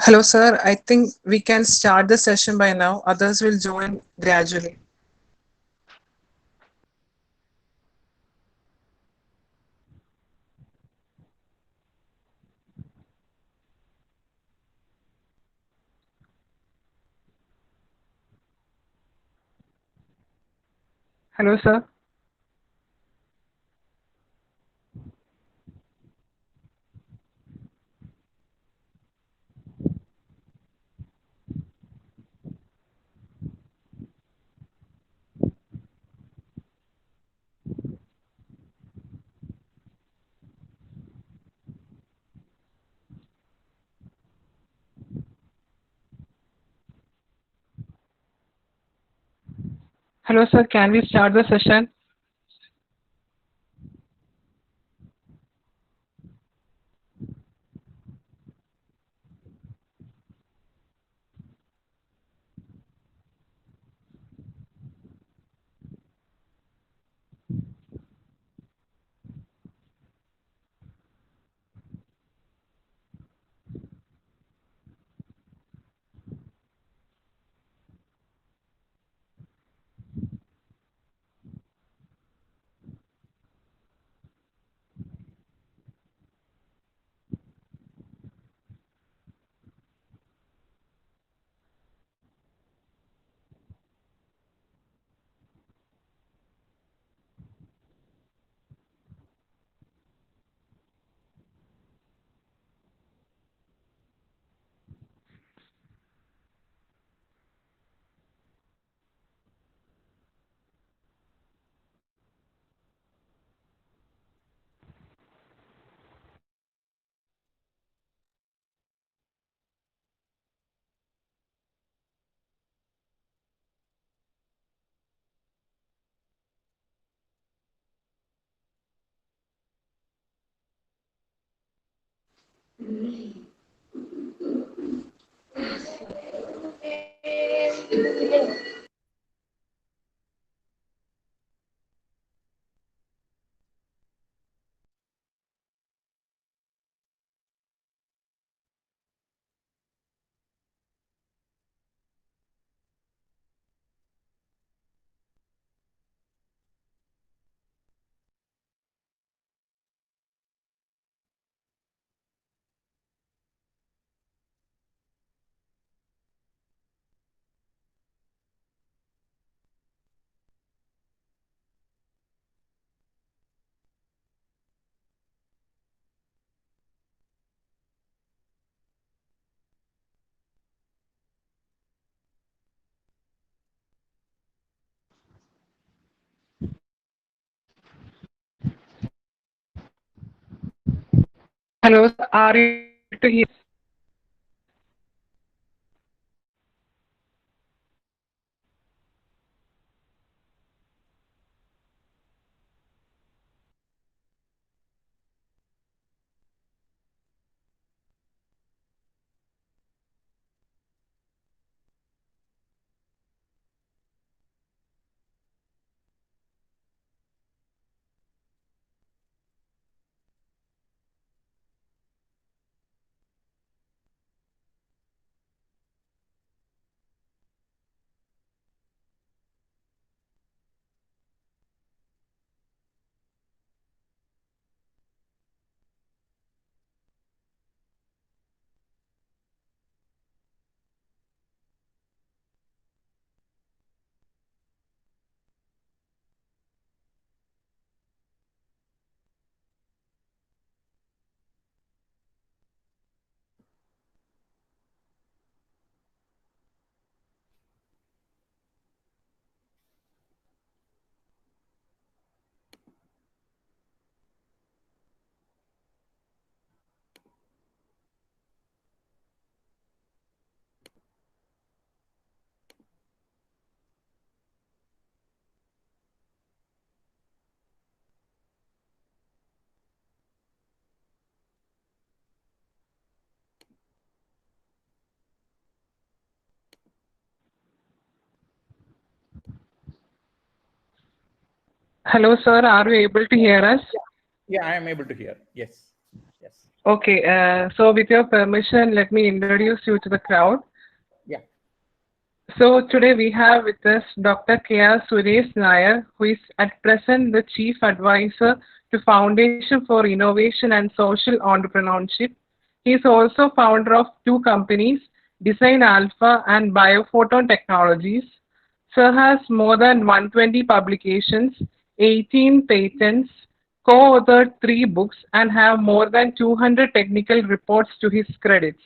Hello, sir. I think we can start the session by now. Others will join gradually. Hello, sir. Hello, sir. Can we start the session? Hello, sir. Are you able to hear? Hello, sir. Are you able to hear us? Yeah, I am able to hear. Yes. Yes. Okay, so with your permission, let me introduce you to the crowd. Yeah. So today we have with us Dr. K.R. Suresh Nair, who is at present the Chief Advisor to Foundation for Innovation and Social Entrepreneurship. He is also founder of two companies, Design Alpha and Biophoton Technologies. Sir has more than 120 publications, 18 patents, co-authored 3 books, and have more than 200 technical reports to his credits.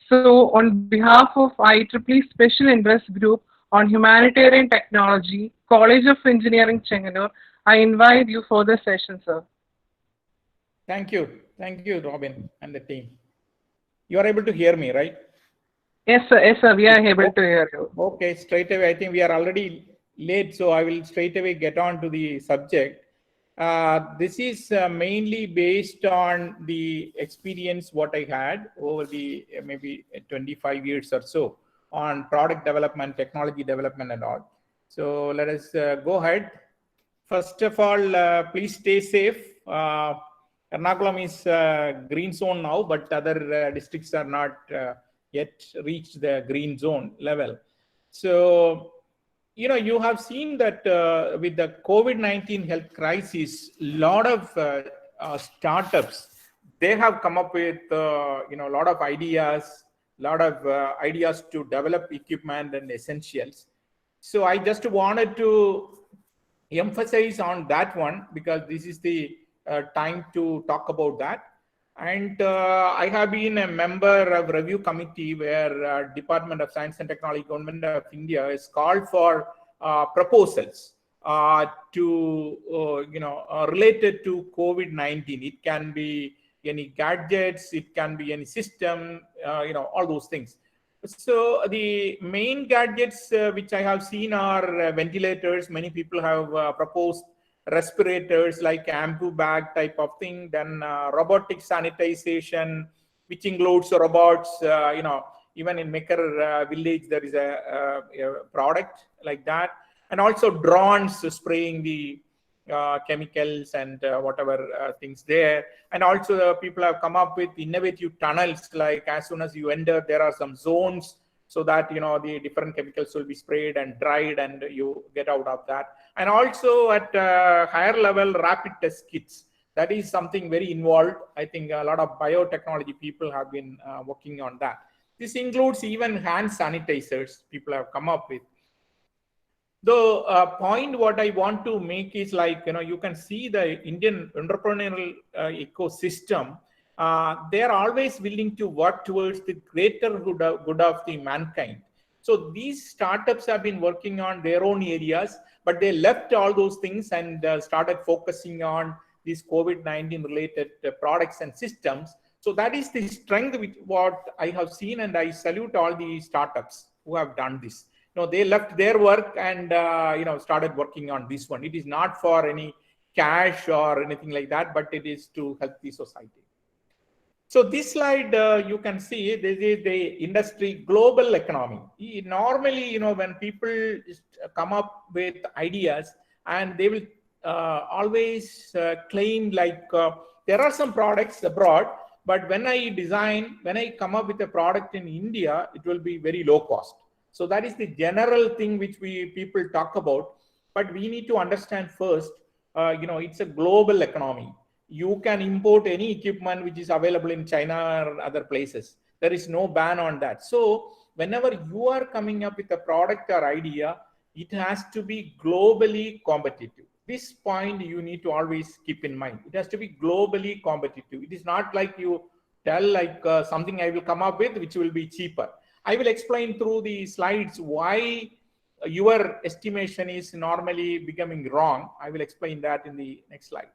So, on behalf of IEEE Special Interest Group on Humanitarian Technology, College of Engineering, Chenganur, I invite you for the session, sir. Thank you, Robin and the team. You are able to hear me, right? Yes, sir, we are able Oh, to hear you. okay, straight away. I think we are already late, so I will straight away get on to the subject. This is mainly based on the experience what I had over the maybe 25 years or so on product development, technology development, and all. So let us go ahead. First of all, please stay safe. Ernakulam is green zone now, but other districts are not yet reached the green zone level. So, you have seen that with the COVID-19 health crisis, a lot of startups, they have come up with, a lot of ideas to develop equipment and essentials. So I just wanted to emphasize on that one because this is the time to talk about that. And I have been a member of review committee where Department of Science and Technology, Government of India is called for proposals related to COVID-19. It can be any gadgets, it can be any system, all those things. So the main gadgets which I have seen are ventilators. Many people have proposed respirators like ambu bag type of thing. Then robotic sanitization, which includes robots. Even in Maker village there is a product like that, and also drones spraying the chemicals and whatever things there. And also people have come up with innovative tunnels, like as soon as you enter there are some zones so that the different chemicals will be sprayed and dried and you get out of that. And also at higher level rapid test kits, that is something very involved. I think a lot of biotechnology people have been working on that. This includes even hand sanitizers people have come up with. The point what I want to make is like, you can see the Indian entrepreneurial ecosystem. They are always willing to work towards the greater good of the mankind. So these startups have been working on their own areas, but they left all those things and started focusing on these COVID-19 related products and systems. So that is the strength with what I have seen, and I salute all the startups who have done this. They left their work and started working on this one. It is not for any cash or anything like that, but it is to help the society. So this slide, you can see this is the industry global economy. Normally, when people come up with ideas, and they will always claim like there are some products abroad, but when I come up with a product in India, it will be very low cost. So that is the general thing which people talk about. But we need to understand first, it's a global economy. You can import any equipment which is available in China or other places. There is no ban on that. So whenever you are coming up with a product or idea, it has to be globally competitive. This point you need to always keep in mind. It has to be globally competitive. It is not like you tell like something I will come up with which will be cheaper. I will explain through the slides why your estimation is normally becoming wrong. I will explain that in the next slide.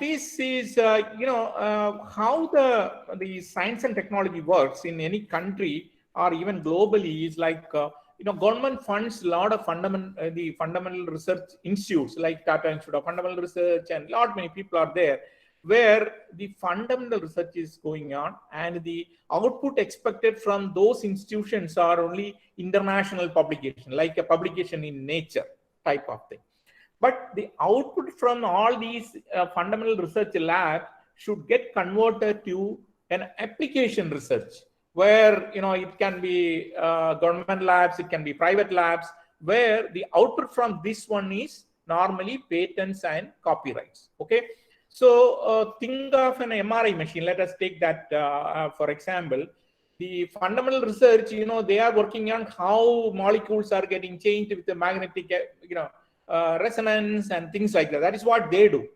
This is, how the science and technology works in any country or even globally is like, government funds a lot of the fundamental research institutes like Tata Institute of Fundamental Research, and many people are there where the fundamental research is going on, and the output expected from those institutions are only international publication, like a publication in Nature type of thing. But the output from all these fundamental research labs should get converted to an application research, where it can be government labs, it can be private labs, where the output from this one is normally patents and copyrights. Okay, so think of an MRI machine. Let us take that for example. The fundamental research, they are working on how molecules are getting changed with the magnetic, resonance and things like that. That is what they do.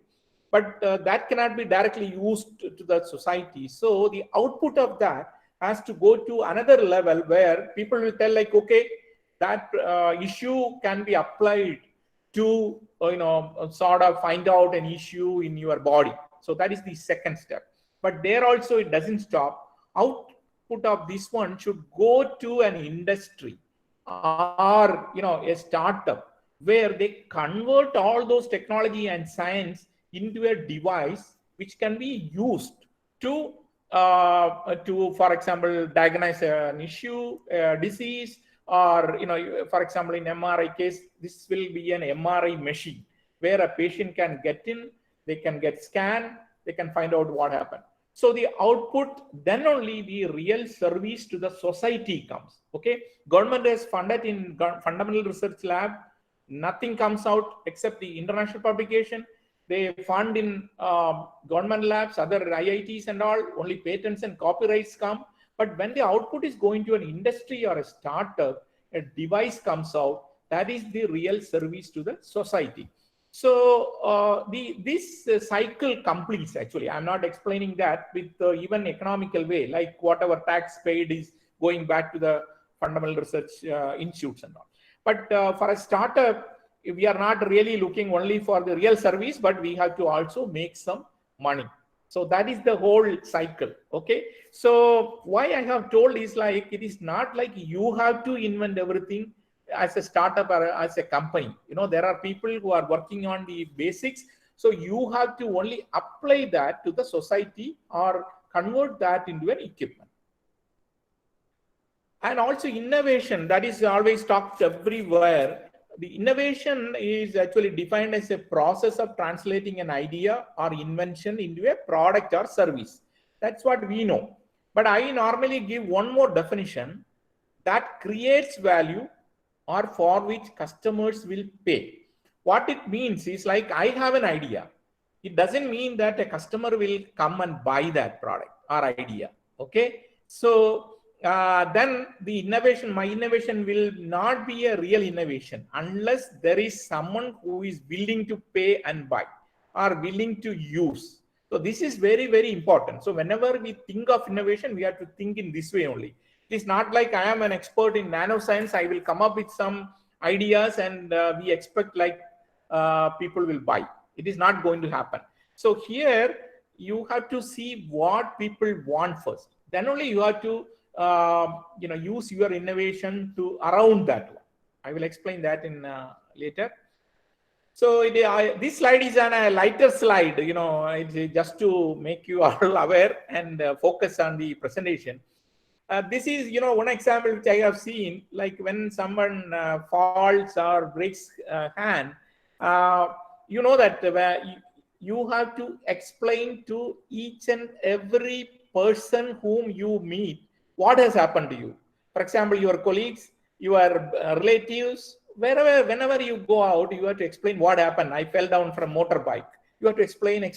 But that cannot be directly used to the society. So the output of that has to go to another level where people will tell like, okay, that issue can be applied to, sort of find out an issue in your body. So that is the second step. But there also it doesn't stop. Output of this one should go to an industry or, a startup, where they convert all those technology and science into a device which can be used to, for example, diagnose an issue, a disease, or, for example, in MRI case, this will be an MRI machine where a patient can get in, they can get scanned, they can find out what happened. So the output, then only the real service to the society comes. Okay, government has funded in fundamental research lab, nothing comes out except the international publication. They fund in government labs, other IITs and all, only patents and copyrights come. But when the output is going to an industry or a startup, a device comes out, that is the real service to the society. So this cycle completes, actually. I'm not explaining that with even economical way, like whatever tax paid is going back to the fundamental research institutes and all. But for a startup, we are not really looking only for the real service, but we have to also make some money. So that is the whole cycle. Okay, so why I have told is like, it is not like you have to invent everything as a startup or as a company. There are people who are working on the basics, so you have to only apply that to the society or convert that into an equipment. And also innovation, that is always talked everywhere. The innovation is actually defined as a process of translating an idea or invention into a product or service. That's what we know. But I normally give one more definition: that creates value or for which customers will pay. What it means is like, I have an idea. It doesn't mean that a customer will come and buy that product or idea. Okay, so then the innovation, my innovation will not be a real innovation unless there is someone who is willing to pay and buy or willing to use. So this is very, very important. So whenever we think of innovation, we have to think in this way only. It is not like I am an expert in nanoscience, I will come up with some ideas and we expect like people will buy. It is not going to happen. So here you have to see what people want first. Then only you have to use your innovation to around that one. I will explain that in later. So this slide is on a lighter slide, it's just to make you all aware and focus on the presentation. This is, one example which I have seen, like when someone falls or breaks hand, that you have to explain to each and every person whom you meet what has happened to you. For example, your colleagues, your relatives, whenever you go out, you have to explain what happened. I fell down from motorbike. You have to explain.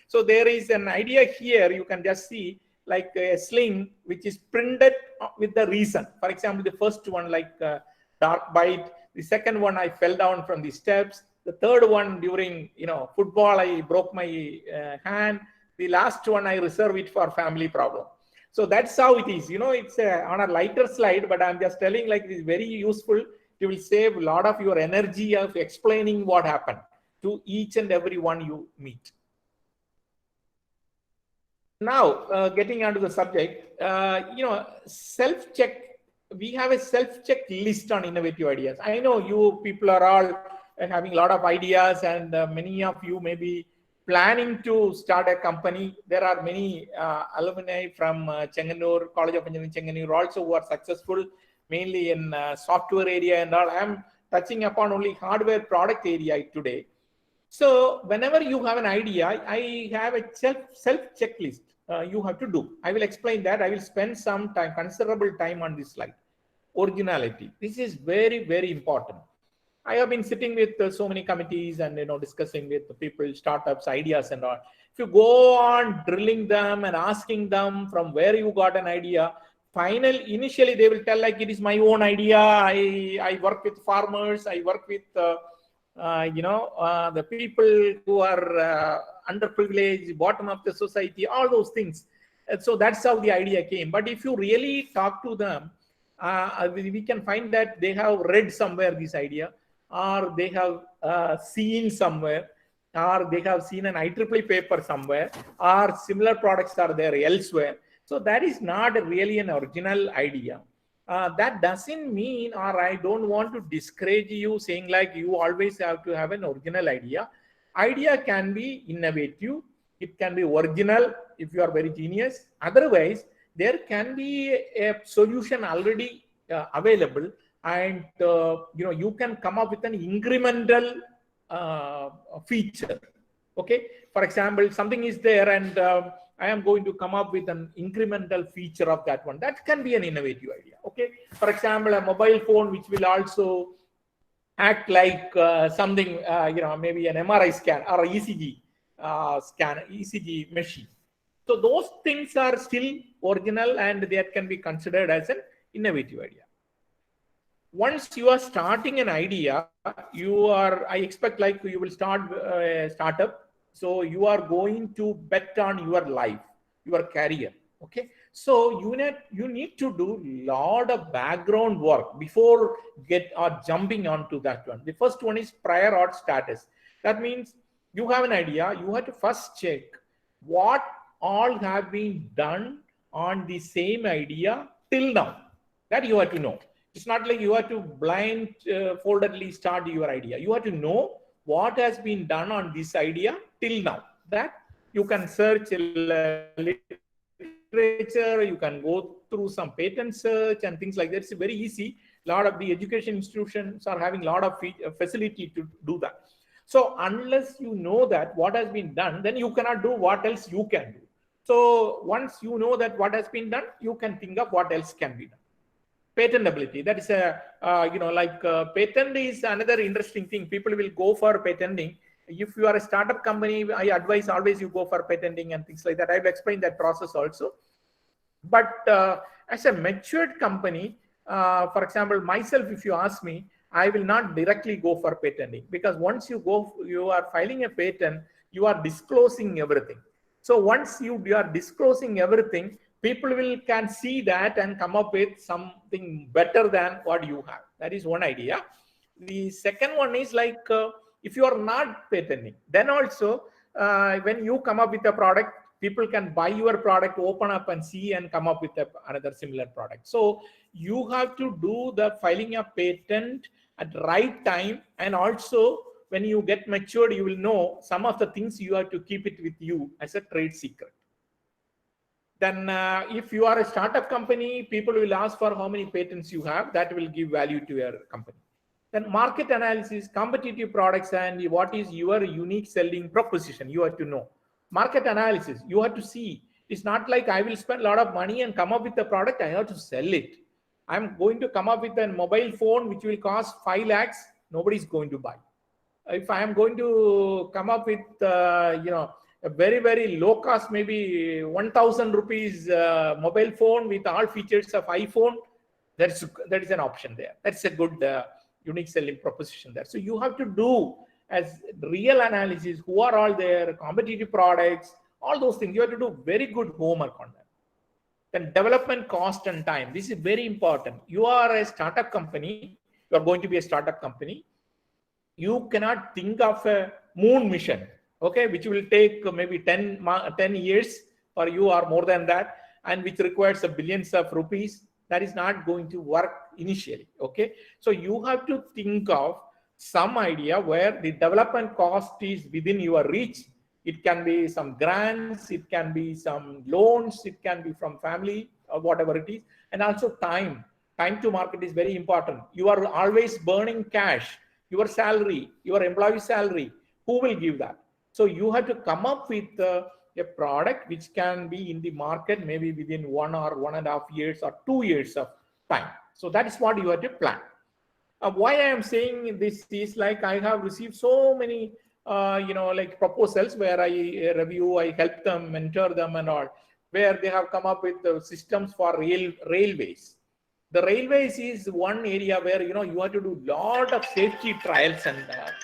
So there is an idea here. You can just see like a sling which is printed with the reason. For example, the first one, like dark bite. The second one, I fell down from the steps. The third one, during football, I broke my hand. The last one, I reserve it for family problem. So that's how it is. It's on a lighter slide, but I'm just telling like it is very useful. You will save a lot of your energy of explaining what happened to each and every one you meet. Now, getting onto the subject, self-check. We have a self-check list on innovative ideas. I know you people are all having a lot of ideas, and many of you may be planning to start a company. There are many alumni from Chenganur, College of Engineering Chenganur also who are successful, mainly in software area and all. I am touching upon only hardware product area today. So whenever you have an idea, I have a self checklist you have to do. I will explain that. I will spend some time, considerable time on this slide. Originality. This is very, very important. I have been sitting with so many committees and discussing with the people, startups, ideas, and all. If you go on drilling them and asking them from where you got an idea, initially they will tell like it is my own idea. I work with farmers. I work with the people who are underprivileged, bottom of the society, all those things. And so that's how the idea came. But if you really talk to them, we can find that they have read somewhere this idea, or they have seen somewhere, or they have seen an IEEE paper somewhere, or similar products are there elsewhere. So that is not really an original idea. That doesn't mean, or I don't want to discourage you saying like you always have to have an original idea. Idea can be innovative. It can be original if you are very genius. Otherwise, there can be a solution already available, and you can come up with an incremental feature. Okay, for example, something is there, and I am going to come up with an incremental feature of that one. That can be an innovative idea. Okay, for example, a mobile phone which will also act like something, maybe an MRI scan or ECG ECG machine. So those things are still original, and that can be considered as an innovative idea. Once you are starting an idea, I expect like you will start a startup. So you are going to bet on your life, your career. Okay. So you need to do a lot of background work before jumping onto that one. The first one is prior art status. That means you have an idea. You have to first check what all have been done on the same idea till now. That you have to know. It's not like you have to blindfoldedly start your idea. You have to know what has been done on this idea till now. That you can search literature, you can go through some patent search and things like that. It's very easy. A lot of the education institutions are having a lot of facility to do that. So unless you know that what has been done, then you cannot do what else you can do. So once you know that what has been done, you can think of what else can be done. Patentability. That is patent is another interesting thing. People will go for patenting. If you are a startup company, I advise always you go for patenting and things like that. I've explained that process also. But as a matured company, for example, myself, if you ask me, I will not directly go for patenting, because once you are filing a patent, you are disclosing everything. So once you are disclosing everything, people can see that and come up with something better than what you have. That is one idea. The second one is like, if you are not patenting, then also when you come up with a product, people can buy your product, open up and see and come up with another similar product. So you have to do the filing a patent at the right time. And also when you get matured, you will know some of the things you have to keep it with you as a trade secret. Then if you are a startup company, people will ask for how many patents you have. That will give value to your company. Then market analysis, competitive products, and what is your unique selling proposition. You have to know. Market analysis, you have to see. It's not like I will spend a lot of money and come up with a product. I have to sell it. I'm going to come up with a mobile phone which will cost 5 lakhs. Nobody's going to buy. If I am going to come up with, a very, very low cost, maybe 1,000 rupees mobile phone with all features of iPhone, that is an option there. That's a good unique selling proposition there. So you have to do as real analysis, who are all there, competitive products, all those things. You have to do very good homework on that. Then development cost and time. This is very important. You are a startup company. You are going to be a startup company. You cannot think of a moon mission, okay, which will take maybe 10 years for you or more than that, and which requires billions of rupees. That is not going to work initially, okay? So you have to think of some idea where the development cost is within your reach. It can be some grants, it can be some loans, it can be from family or whatever it is. And also time to market is very important. You are always burning cash, your salary, your employee salary. Who will give that? So you have to come up with a product which can be in the market maybe within 1 or 1.5 years or 2 years of time. So that is what you have to plan. Why I am saying this is like I have received so many like proposals where I review, I help them, mentor them and all, where they have come up with systems for railways. The railways is one area where you have to do lot of safety trials and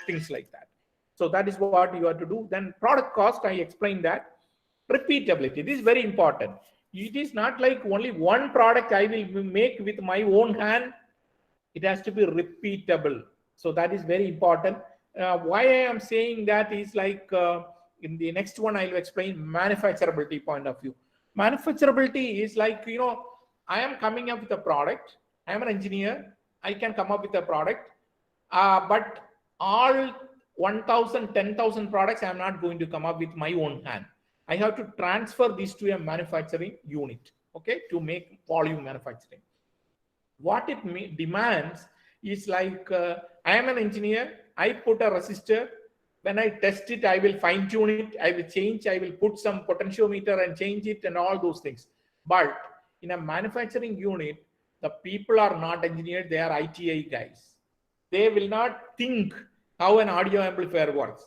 things like that. So that is what you have to do. Then product cost, I explained that. Repeatability, this is very important. It is not like only one product I will make with my own hand. It has to be repeatable. So that is very important. Why I am saying that is like in the next one, I will explain manufacturability point of view. Manufacturability is like, I am coming up with a product. I am an engineer. I can come up with a product. But all 1,000, 10,000 products, I am not going to come up with my own hand. I have to transfer this to a manufacturing unit, okay, to make volume manufacturing. What it demands is like, I am an engineer. I put a resistor. When I test it, I will fine tune it. I will change. I will put some potentiometer and change it and all those things. But in a manufacturing unit, the people are not engineers. They are ITI guys. They will not think how an audio amplifier works.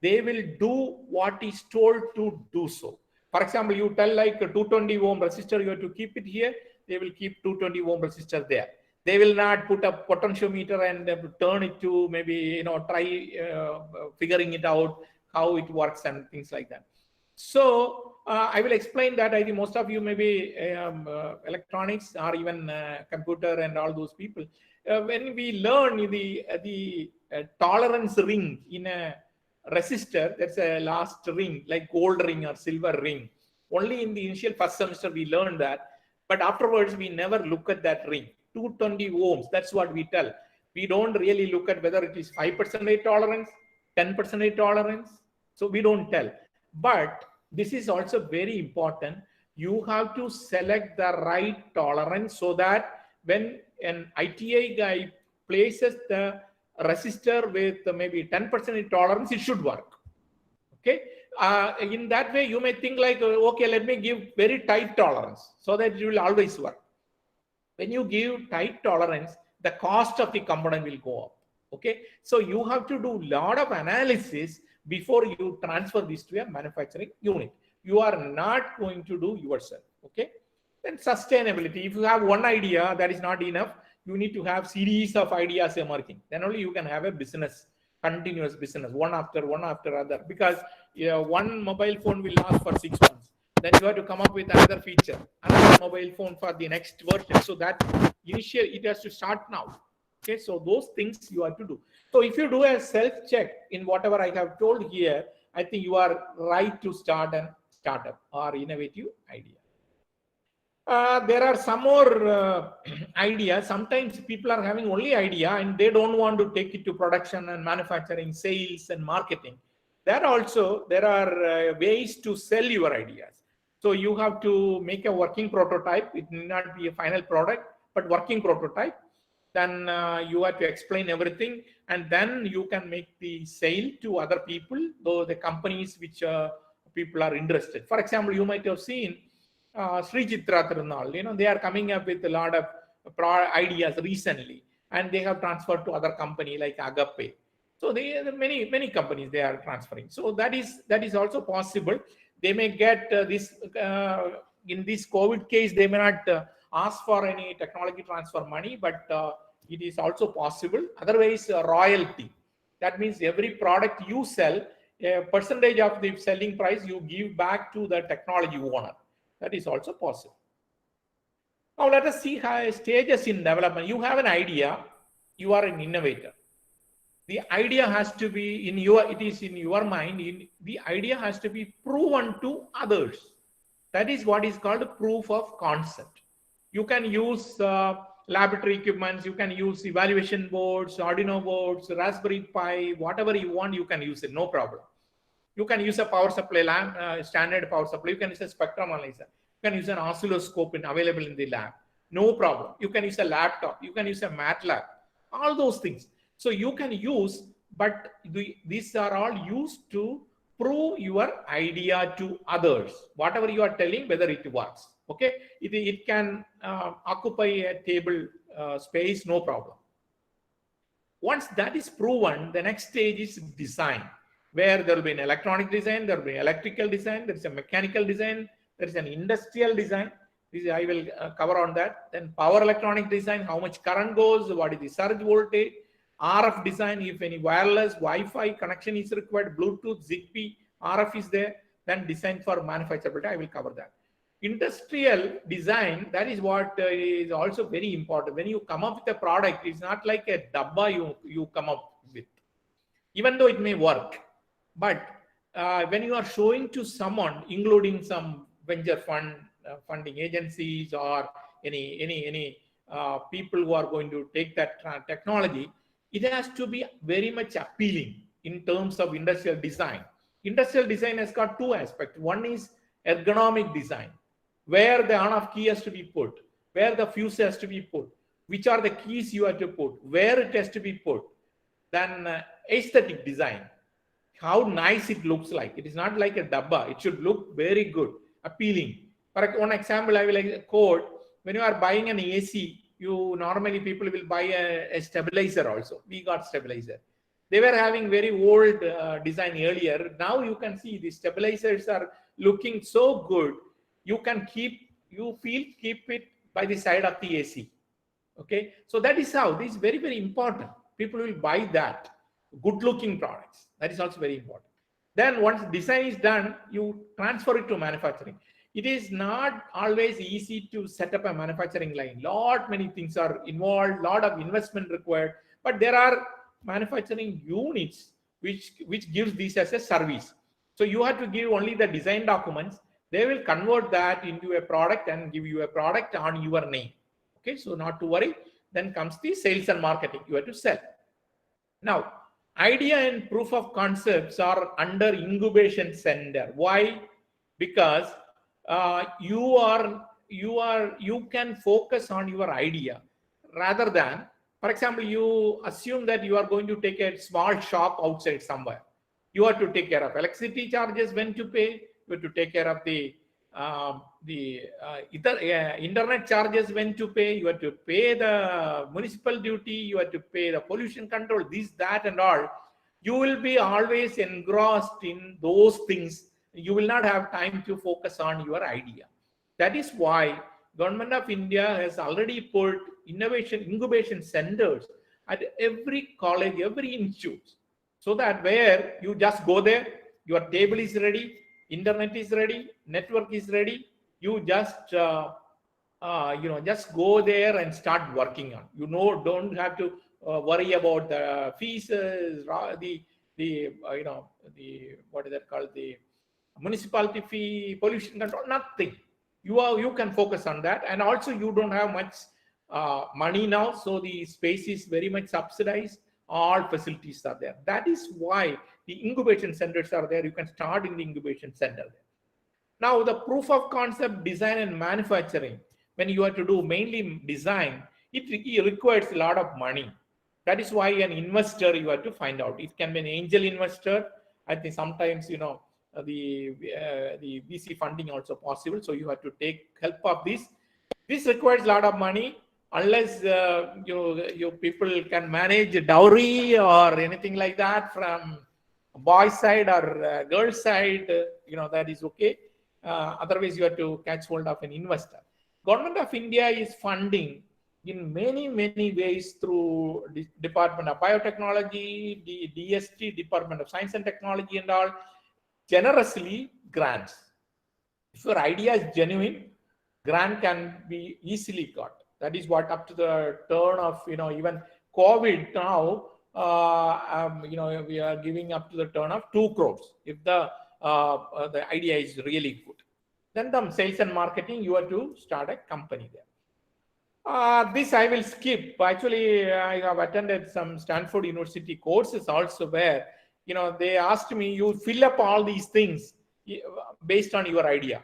They will do what is told to do so. For example, you tell like a 220 ohm resistor, you have to keep it here. They will keep 220 ohm resistor there. They will not put a potentiometer and turn it to maybe, try figuring it out, how it works and things like that. So I will explain that. I think most of you maybe electronics or even computer and all those people. When we learn the tolerance ring in a resistor, that's a last ring, like gold ring or silver ring. Only in the initial first semester we learned that. But afterwards, we never look at that ring. 220 ohms, that's what we tell. We don't really look at whether it is 5% tolerance, 10% tolerance. So we don't tell. But this is also very important. You have to select the right tolerance so that when an ITI guy places the resistor with maybe 10% tolerance, it should work. Okay. In that way, you may think like, okay, let me give very tight tolerance so that it will always work. When you give tight tolerance, the cost of the component will go up. Okay. So you have to do a lot of analysis before you transfer this to a manufacturing unit. You are not going to do yourself. Okay. Then sustainability. If you have one idea, that is not enough. You need to have series of ideas emerging. Then only you can have a business, continuous business, one after other. Because one mobile phone will last for 6 months. Then you have to come up with another feature, another mobile phone for the next version. So that initially it has to start now. Okay, so those things you have to do. So if you do a self-check in whatever I have told here, I think you are right to start a startup or innovative idea. There are some more ideas. Sometimes people are having only idea and they don't want to take it to production and manufacturing, sales and marketing. There are ways to sell your ideas. So you have to make a working prototype. It may not be a final product, but working prototype. Then you have to explain everything, and then you can make the sale to other people, though the companies which people are interested. For example, you might have seen Sri Chitra Tirunal. They are coming up with a lot of ideas recently, and they have transferred to other company like Agape. So many companies they are transferring. So that is also possible. They may get this in this COVID case. They may not ask for any technology transfer money, but it is also possible. Otherwise, royalty. That means every product you sell, a percentage of the selling price you give back to the technology owner. That is also possible. Now let us see how stages in development. You have an idea. You are an innovator. The idea has to be in your mind. The idea has to be proven to others. That is what is called proof of concept. You can use laboratory equipments, you can use evaluation boards, Arduino boards, Raspberry Pi, whatever you want, you can use it, no problem. You can use a power supply, standard power supply. You can use a spectrum analyzer. You can use an oscilloscope available in the lab. No problem. You can use a laptop. You can use a MATLAB. All those things. So you can use but these are all used to prove your idea to others. Whatever you are telling, whether it works. Okay, it can occupy a table space, no problem. Once that is proven, the next stage is design, where there will be an electronic design, there will be electrical design, there is a mechanical design, there is an industrial design. This I will cover on that. Then power electronic design, how much current goes, what is the surge voltage, RF design, if any wireless, Wi-Fi connection is required, Bluetooth, Zigbee, RF is there, then design for manufacturability, I will cover that. Industrial design, that is what is also very important. When you come up with a product, it's not like a dabba you come up with, even though it may work. But when you are showing to someone, including some venture funding agencies or any people who are going to take that technology, it has to be very much appealing in terms of industrial design. Industrial design has got two aspects. One is ergonomic design, where the on-off key has to be put, where the fuse has to be put, which are the keys you have to put, where it has to be put. Then aesthetic design, how nice it looks like. It is not like a dabba. It should look very good, appealing. For one example, I will quote, when you are buying an AC, you normally people will buy a stabilizer also. We got stabilizer. They were having very old design earlier. Now you can see the stabilizers are looking so good. You can keep it by the side of the AC. Okay, so that is how this is very, very important. People will buy that good looking products. That is also very important. Then once design is done, you transfer it to manufacturing. It is not always easy to set up a manufacturing line. Many things are involved, lot of investment required, but there are manufacturing units which gives this as a service. So you have to give only the design documents. They will convert that into a product and give you a product on your name. Okay, so not to worry. Then comes the sales and marketing. You have to sell. Now, idea and proof of concepts are under incubation center. Why? Because you can focus on your idea rather than, for example, you assume that you are going to take a small shop outside somewhere. You have to take care of electricity charges, when to pay. You have to take care of the internet charges, when to pay. You have to pay the municipal duty. You have to pay the pollution control, this, that, and all. You will be always engrossed in those things. You will not have time to focus on your idea. That is why Government of India has already put incubation centers at every college, every institute, so that where you just go there, your table is ready, internet is ready, network is ready. You just just go there and start working on. Don't have to worry about the fees, what is that called, the municipality fee, pollution control, nothing. You can focus on that, and also you don't have much money now, so the space is very much subsidized. All facilities are there. That is why the incubation centers are there. You can start in the incubation center. Now, the proof of concept design and manufacturing, when you have to do mainly design, it requires a lot of money. That is why an investor you have to find out. It can be an angel investor. I think sometimes the VC funding also possible. So you have to take help of this. This requires a lot of money. Unless you people can manage dowry or anything like that from boy side or girl side, that is okay. Otherwise, you have to catch hold of an investor. Government of India is funding in many, many ways through the Department of Biotechnology, the DST, Department of Science and Technology, and all, generously grants. If your idea is genuine, grant can be easily got. That is what up to the turn of, even COVID now, we are giving up to the turn of 2 crores. If the idea is really good. Then the sales and marketing, you have to start a company there. This I will skip. Actually, I have attended some Stanford University courses also where, they asked me, you fill up all these things based on your idea.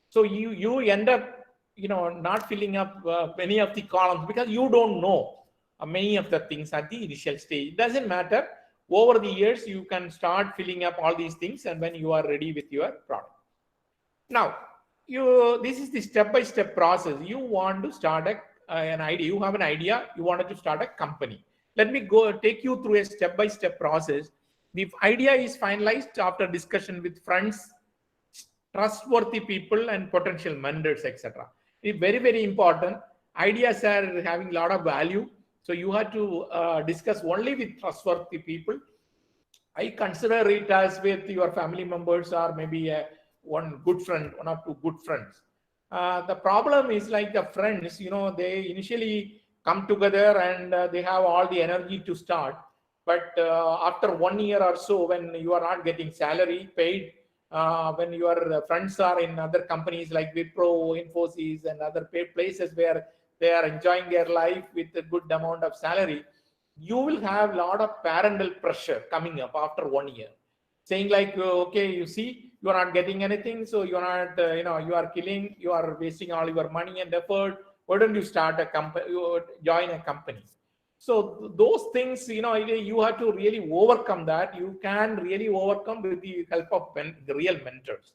So you end up, not filling up many of the columns because you don't know many of the things at the initial stage. It doesn't matter. over the years, you can start filling up all these things, and when you are ready with your product. Now, this is the step-by-step process. You want to start an idea. You have an idea. You wanted to start a company. Let me go take you through a step-by-step process. The idea is finalized after discussion with friends, trustworthy people, and potential vendors, etc. It's very, very important. Ideas are having a lot of value. So you have to discuss only with trustworthy people. I consider it as with your family members or maybe one good friend, one or two good friends. The problem is like the friends, they initially come together and they have all the energy to start. But after 1 year or so, when you are not getting salary paid, when your friends are in other companies like Wipro, Infosys, and other places where they are enjoying their life with a good amount of salary, you will have a lot of parental pressure coming up after 1 year, saying like, okay, you see, you are not getting anything, so you are not, you are killing, you are wasting all your money and effort. Why don't you start a company, join a company? So those things, you have to really overcome that. You can really overcome with the help of the real mentors.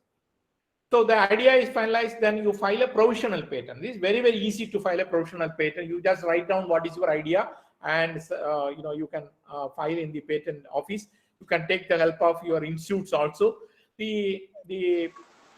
So the idea is finalized, then you file a provisional patent. This is very, very easy to file a provisional patent. You just write down what is your idea, and you can file in the patent office. You can take the help of your institutes also. The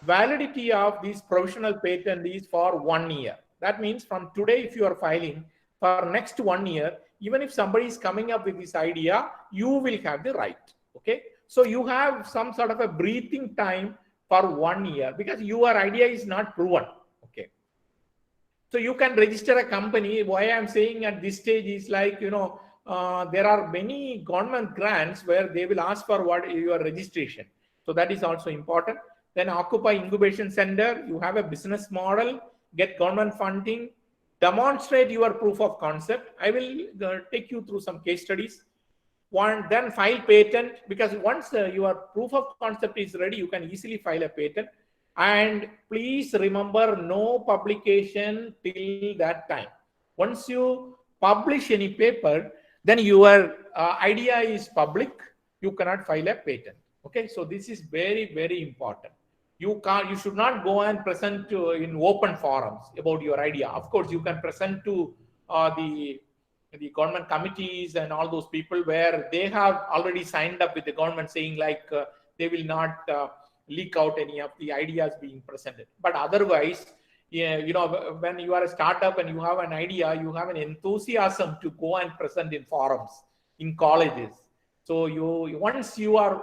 validity of this provisional patent is for 1 year. That means from today, if you are filing for next 1 year, even if somebody is coming up with this idea, you will have the right. Okay, so you have some sort of a breathing time for 1 year because your idea is not proven. Okay, so you can register a company. Why I'm saying at this stage is like, there are many government grants where they will ask for what your registration. So that is also important. Then occupy incubation center. You have a business model, get government funding, demonstrate your proof of concept. I will take you through some case studies. Then file patent, because once your proof of concept is ready, you can easily file a patent. And please remember, no publication till that time. Once you publish any paper, then your idea is public. You cannot file a patent. Okay, so this is very, very important. You should not go and present in open forums about your idea. Of course, you can present to the government committees and all those people where they have already signed up with the government saying like they will not leak out any of the ideas being presented. But otherwise, when you are a startup and you have an idea, you have an enthusiasm to go and present in forums, in colleges. So once you are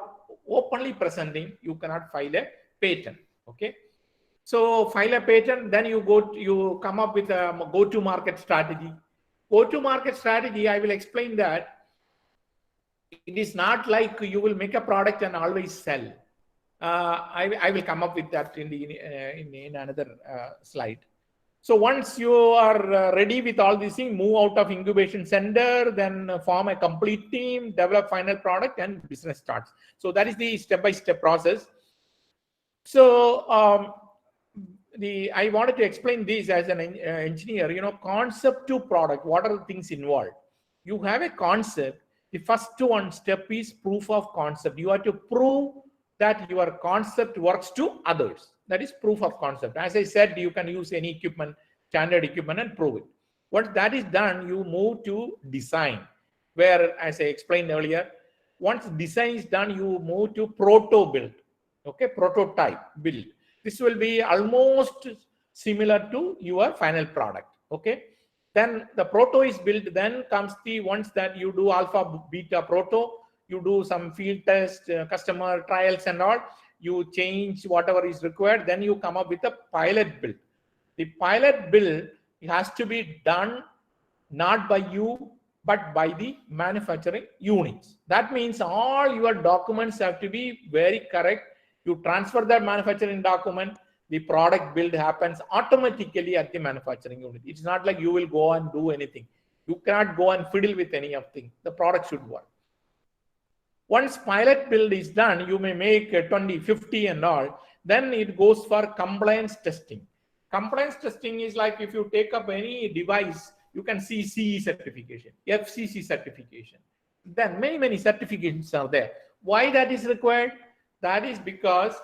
openly presenting, you cannot file a patent. Okay, so file a patent, then you come up with a go-to-market strategy. Go-to-market strategy, I will explain that. It is not like you will make a product and always sell. I will come up with that in another slide. So once you are ready with all these things, move out of incubation center, then form a complete team, develop final product, and business starts. So that is the step-by-step process. So I wanted to explain this as an engineer, concept to product. What are the things involved? You have a concept. The first one step is proof of concept. You have to prove that your concept works to others. That is proof of concept. As I said, you can use any equipment, standard equipment, and prove it. Once that is done, you move to design, where, as I explained earlier, once design is done, you move to proto build. Okay, prototype build. This will be almost similar to your final product. Okay, then the proto is built. Then comes once that you do alpha, beta, proto, you do some field test, customer trials and all, you change whatever is required, then you come up with a pilot build. The pilot build has to be done not by you, but by the manufacturing units. That means all your documents have to be very correct. You transfer that manufacturing document, the product build happens automatically at the manufacturing unit. It's not like you will go and do anything. You cannot go and fiddle with any of things. The product should work. Once pilot build is done, you may make 20, 50 and all. Then it goes for compliance testing. Compliance testing is like if you take up any device, you can see CE certification, FCC certification. then many certifications are there. Why that is required? That is because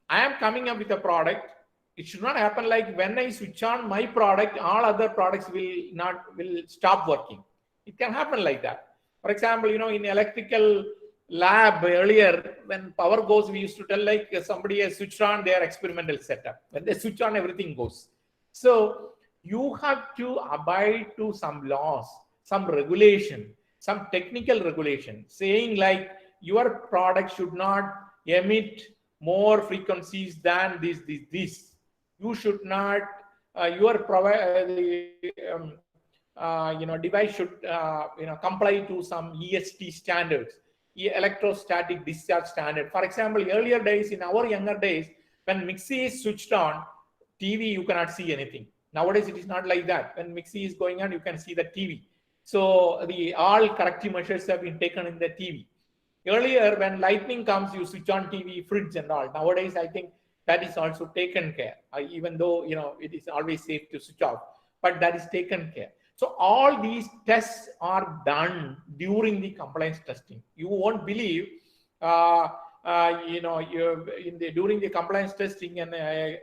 I am coming up with a product. It should not happen like when I switch on my product, all other products will stop working. It can happen like that. For example, in electrical lab earlier, when power goes, we used to tell like somebody has switched on their experimental setup. When they switch on, everything goes. So you have to abide to some laws, some regulation, some technical regulation, saying like your product should not emit more frequencies than this. You should not, device should, comply to some EST standards, electrostatic discharge standard. For example, earlier days, in our younger days, when mixie is switched on, TV, you cannot see anything. Nowadays, it is not like that. When mixie is going on, you can see the TV. So all corrective measures have been taken in the TV. Earlier, when lightning comes, you switch on TV, fridge and all. Nowadays, I think that is also taken care, even though, it is always safe to switch off, but that is taken care. So all these tests are done during the compliance testing. You won't believe, during the compliance testing, an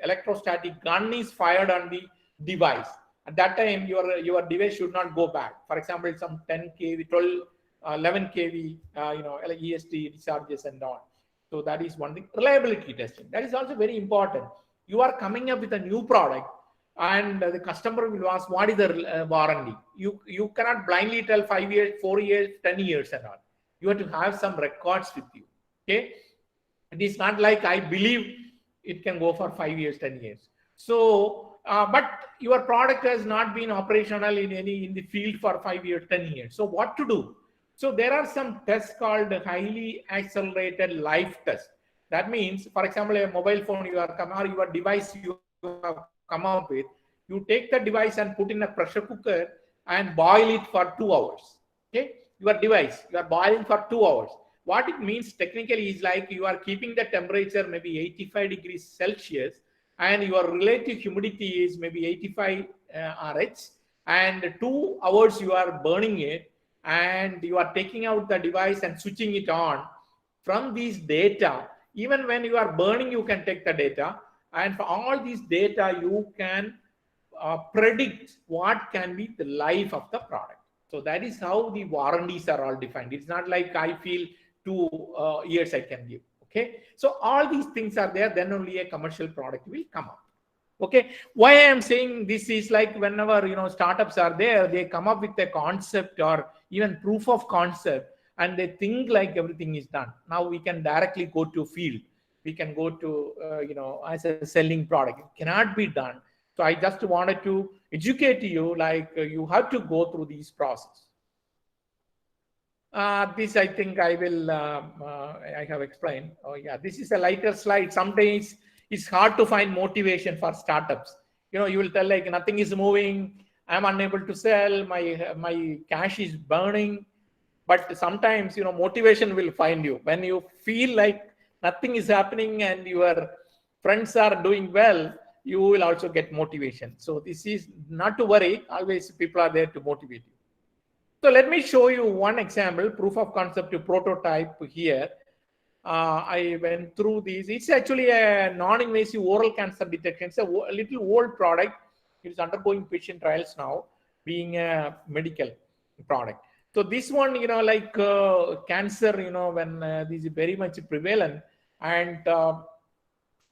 electrostatic gun is fired on the device. At that time, your device should not go back. For example, some 10 kV, 12, 11 kV, EST discharges and all. So that is one thing. Reliability testing, that is also very important. You are coming up with a new product, and the customer will ask, what is the warranty? You cannot blindly tell 5 years, 4 years, 10 years and all. You have to have some records with you. Okay, it is not like I believe it can go for 5 years, 10 years. So, but your product has not been operational in the field for 5 years, 10 years. So what to do? So there are some tests called highly accelerated life test. That means, for example, a mobile phone or your device you have come up with, you take the device and put in a pressure cooker and boil it for 2 hours. Okay, your device, you are boiling for 2 hours. What it means technically is like you are keeping the temperature maybe 85 degrees Celsius, and your relative humidity is maybe 85 RH, and 2 hours you are burning it, and you are taking out the device and switching it on. From these data, even when you are burning, you can take the data, and for all these data, you can predict what can be the life of the product. So that is how the warranties are all defined. It's not like I feel 2 years I can give. Okay, so all these things are there, then only a commercial product will come up. Okay, why I am saying this is like whenever startups are there, they come up with a concept or even proof of concept, and they think like everything is done. Now we can directly go to field. We can go to as a selling product. It cannot be done. So I just wanted to educate you, like you have to go through these process. This I think I will. I have explained. Oh yeah, this is a lighter slide. Sometimes it's hard to find motivation for startups. You will tell like nothing is moving. I'm unable to sell. My cash is burning. But sometimes motivation will find you when you feel like nothing is happening and your friends are doing well. You will also get motivation. So this is not to worry. Always people are there to motivate you. So let me show you one example, proof of concept to prototype here. I went through these. It's actually a non-invasive oral cancer detection. It's a little old product. It is undergoing patient trials now, being a medical product. So this one, like cancer, when this is very much prevalent, and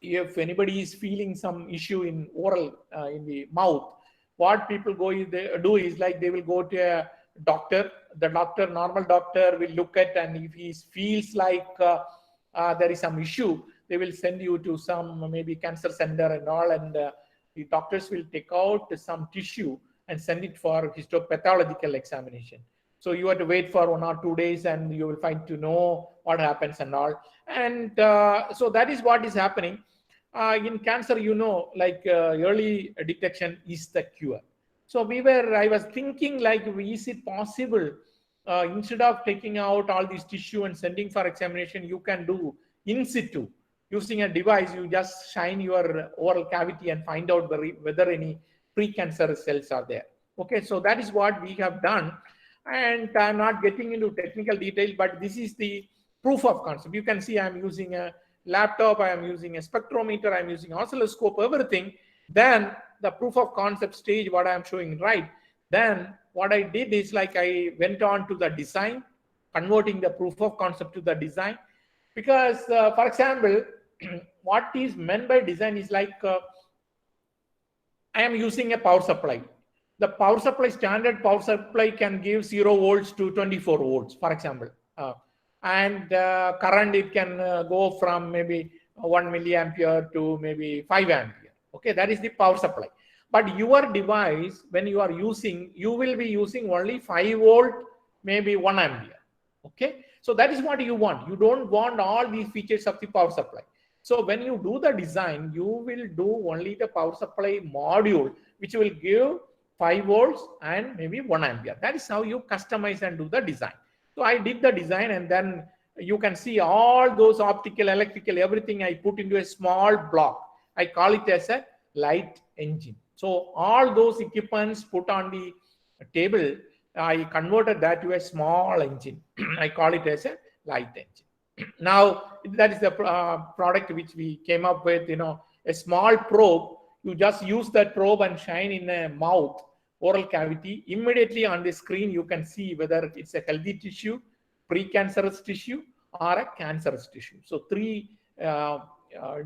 if anybody is feeling some issue in oral, in the mouth, what people do is like they will go to a doctor. The doctor, normal doctor, will look at, and if he feels like there is some issue, they will send you to some maybe cancer center and all, and the doctors will take out some tissue and send it for histopathological examination. So you have to wait for 1 or 2 days, and you will find to know what happens and all. And so that is what is happening in cancer. Like early detection is the cure. So I was thinking like, is it possible instead of taking out all these tissue and sending for examination, you can do in situ using a device. You just shine your oral cavity and find out whether any precancerous cells are there. Okay, so that is what we have done. And I'm not getting into technical detail, but this is the proof of concept. You can see I'm using a laptop, I am using a spectrometer, I'm using oscilloscope, everything. Then the proof of concept stage, what I'm showing, right? Then what I did is like I went on to the design, converting the proof of concept to the design. Because, for example, what is meant by design is like I am using a power supply. The power supply, standard power supply can give 0 volts to 24 volts, for example. And current, it can go from maybe 1 milliampere to maybe 5 ampere. Okay, that is the power supply. But your device, when you are using, you will be using only 5 volt, maybe 1 ampere. Okay, so that is what you want. You don't want all these features of the power supply. So when you do the design, you will do only the power supply module, which will give 5 volts and maybe 1 ampere. That is how you customize and do the design. So I did the design, and then you can see all those optical, electrical, everything I put into a small block. I call it as a light engine. So all those equipments put on the table, I converted that to a small engine. I call it as a light engine. Now that is the product which we came up with, a small probe. You just use that probe and shine in a mouth, oral cavity. Immediately on the screen, you can see whether it's a healthy tissue, precancerous tissue, or a cancerous tissue. So 3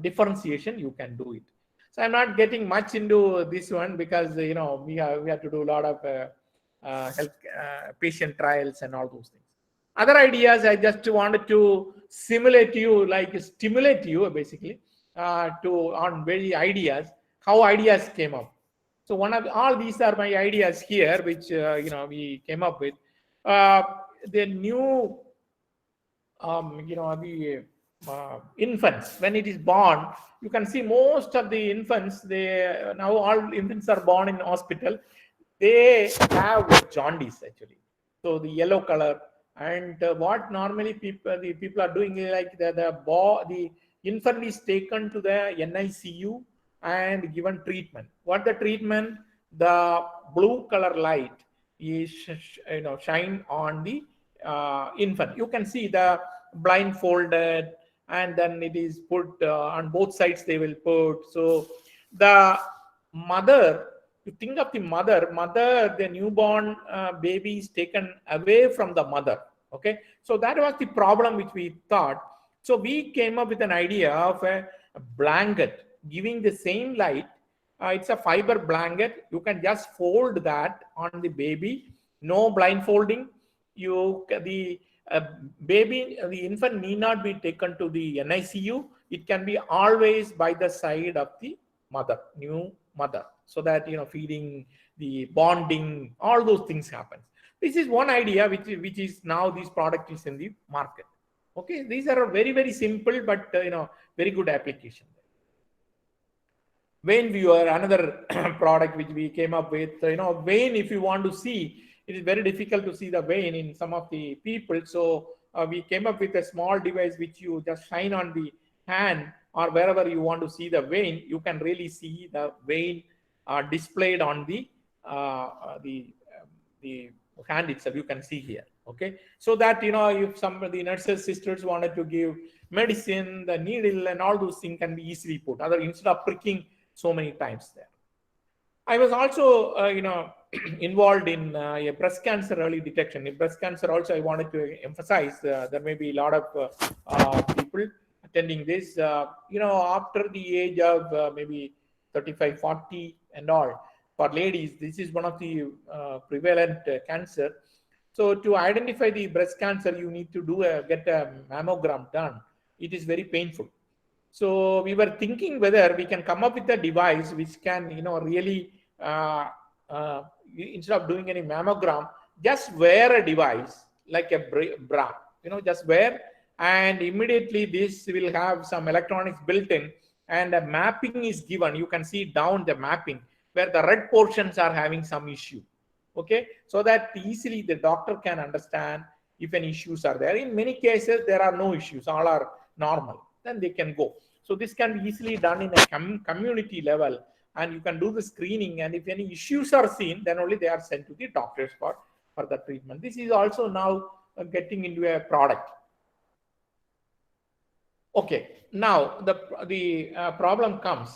differentiation, you can do it. So I'm not getting much into this one because, we have to do a lot of health patient trials and all those things. Other ideas, I just wanted to simulate you, like stimulate you basically on very ideas, how ideas came up. So all these are my ideas here, which we came up with. The new the infants, when it is born, you can see most of the infants, now all infants are born in hospital, they have jaundice actually. So the yellow color, and what normally the people are doing is like the infant is taken to the NICU and given treatment. What the treatment? The blue color light is shine on the infant. You can see the blindfolded, and then it is put on both sides, they will put. So the mother, you think of the mother, the newborn baby is taken away from the mother. Okay, so that was the problem which we thought. So we came up with an idea of a blanket giving the same light. It's a fiber blanket. You can just fold that on the baby. No blindfolding. The baby, the infant need not be taken to the NICU. It can be always by the side of the mother, new mother, so that feeding, the bonding, all those things happen. This is one idea which is now this product is in the market. Okay, these are very, very simple, but very good application. Vein viewer, another product which we came up with. Vein, if you want to see, it is very difficult to see the vein in some of the people. So we came up with a small device which you just shine on the hand, or wherever you want to see the vein, you can really see the vein displayed on the hand itself. You can see here. Okay, so that if some of the nurses, sisters wanted to give medicine, the needle and all those things can be easily put, instead of pricking so many times there. I was also involved in a breast cancer early detection. In breast cancer also, I wanted to emphasize there may be a lot of people attending this after the age of maybe 35, 40 and all. For ladies, this is one of the prevalent cancer. So to identify the breast cancer, you need to get a mammogram done. It is very painful. So we were thinking whether we can come up with a device which can really instead of doing any mammogram, just wear a device like a bra, just wear, and immediately this will have some electronics built in, and a mapping is given. You can see down the mapping where the red portions are having some issue. Okay, so that easily the doctor can understand if any issues are there. In many cases, there are no issues, all are normal, then they can go. So this can be easily done in a community level, and you can do the screening, and if any issues are seen, then only they are sent to the doctors for for the treatment. This is also now getting into a product. Okay, now the problem comes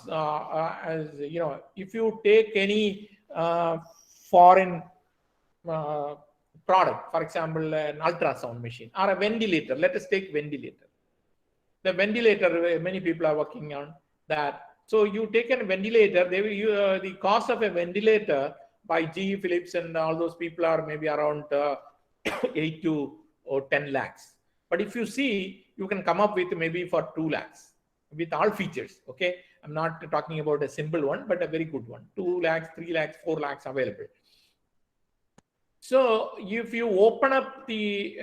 as you know, if you take any foreign product, for example, an ultrasound machine or a ventilator. Let us take ventilator. The ventilator, many people are working on that. So you take a ventilator, they will the cost of a ventilator by GE Philips and all those people are maybe around 8 to or 10 lakhs. But if you see, you can come up with maybe for 2 lakhs with all features. Okay, I'm not talking about a simple one, but a very good one. 2 lakhs, 3 lakhs, 4 lakhs available. So if you open up the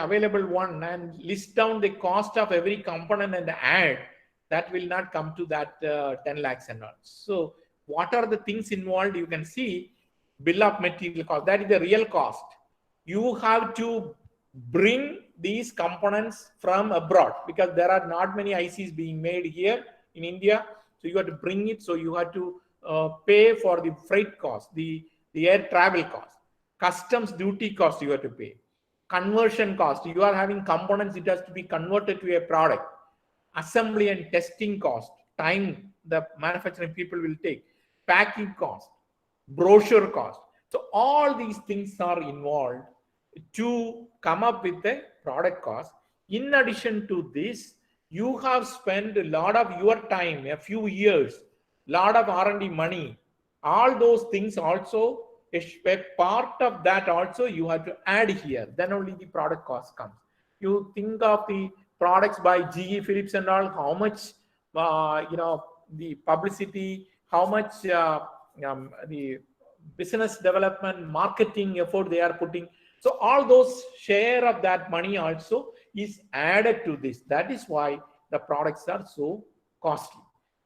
available one and list down the cost of every component and add, that will not come to that 10 lakhs and all. So what are the things involved? You can see bill of material cost. That is the real cost. You have to bring these components from abroad because there are not many ICs being made here in India. So you have to bring it. So you have to pay for the freight cost, the air travel cost. Customs duty cost you have to pay. Conversion cost. You are having components, it has to be converted to a product. Assembly and testing cost. Time the manufacturing people will take. Packing cost. Brochure cost. So all these things are involved to come up with a product cost. In addition to this, you have spent a lot of your time, a few years, lot of R&D money. All those things also, a part of that also you have to add here. Then only the product cost comes. You think of the products by GE Philips and all, how much the publicity, how much the business development, marketing effort they are putting. So all those share of that money also is added to this. That is why the products are so costly.